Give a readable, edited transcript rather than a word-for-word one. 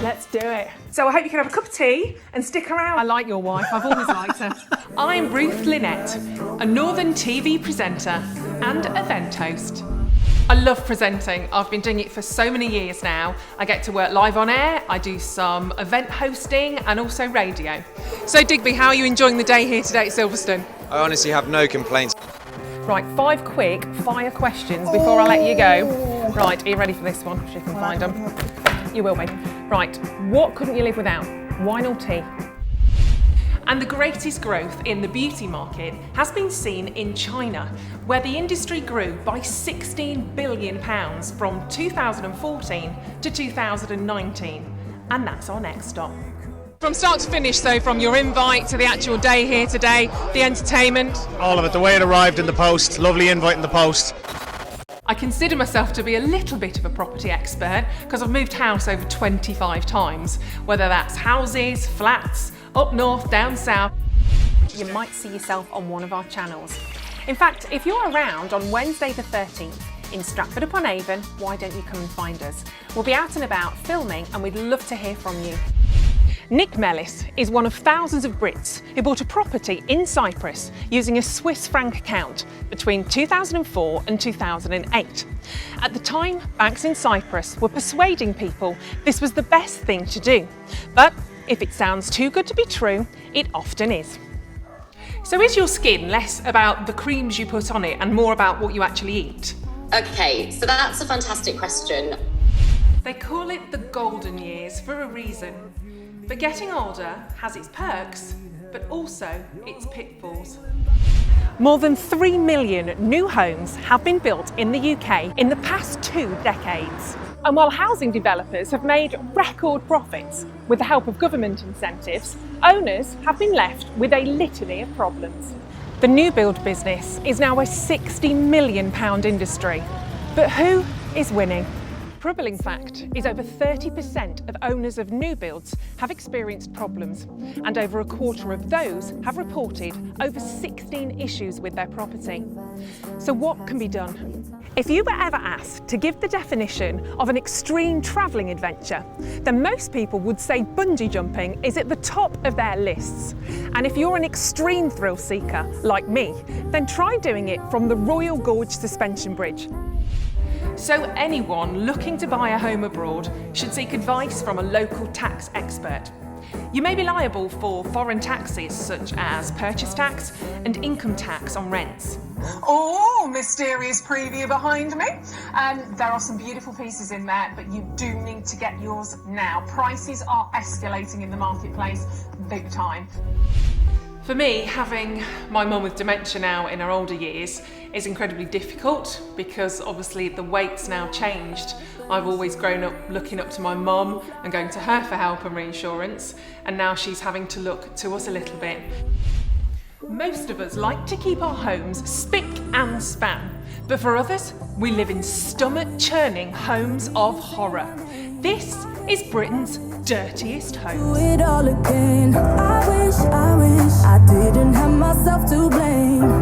Let's do it. So I hope you can have a cup of tea and stick around. I like your wife, I've always liked her. I'm Ruth Linnett, a Northern TV presenter and event host. I love presenting. I've been doing it for so many years now. I get to work live on air, I do some event hosting and also radio. So Digby, how are you enjoying the day here today at Silverstone? I honestly have no complaints. Right, 5 quick fire questions before I let you go. Right, are you ready for this one? If you can find them. You will be. Right, what couldn't you live without? Wine or tea? And the greatest growth in the beauty market has been seen in China, where the industry grew by £16 billion from 2014 to 2019. And that's our next stop. From start to finish, though, from your invite to the actual day here today, the entertainment. All of it, the way it arrived in the post, lovely invite in the post. I consider myself to be a little bit of a property expert because I've moved house over 25 times, whether that's houses, flats, up north, down south. You might see yourself on one of our channels. In fact, if you're around on Wednesday the 13th in Stratford-upon-Avon, why don't you come and find us? We'll be out and about filming and we'd love to hear from you. Nick Mellis is one of thousands of Brits who bought a property in Cyprus using a Swiss franc account between 2004 and 2008. At the time, banks in Cyprus were persuading people this was the best thing to do. But if it sounds too good to be true, it often is. So is your skin less about the creams you put on it and more about what you actually eat? Okay, so that's a fantastic question. They call it the golden years for a reason. But getting older has its perks, but also its pitfalls. More than 3 million new homes have been built in the UK in the past 2 decades. And while housing developers have made record profits with the help of government incentives, owners have been left with a litany of problems. The new build business is now a £60 million industry. But who is winning? Troubling fact is over 30% of owners of new builds have experienced problems, and over a quarter of those have reported over 16 issues with their property. So what can be done? If you were ever asked to give the definition of an extreme travelling adventure, then most people would say bungee jumping is at the top of their lists. And if you're an extreme thrill seeker like me, then try doing it from the Royal Gorge Suspension Bridge. So anyone looking to buy a home abroad should seek advice from a local tax expert. You may be liable for foreign taxes such as purchase tax and income tax on rents. Oh, mysterious preview behind me. There are some beautiful pieces in there, but you do need to get yours now. Prices are escalating in the marketplace big time. For me, having my mum with dementia now in her older years is incredibly difficult because obviously the weight's now changed. I've always grown up looking up to my mum and going to her for help and reinsurance, and now she's having to look to us a little bit. Most of us like to keep our homes spick and span, but for others, we live in stomach-churning homes of horror. This is Britain's dirtiest homes. Do it all again. I wish I didn't have myself to blame.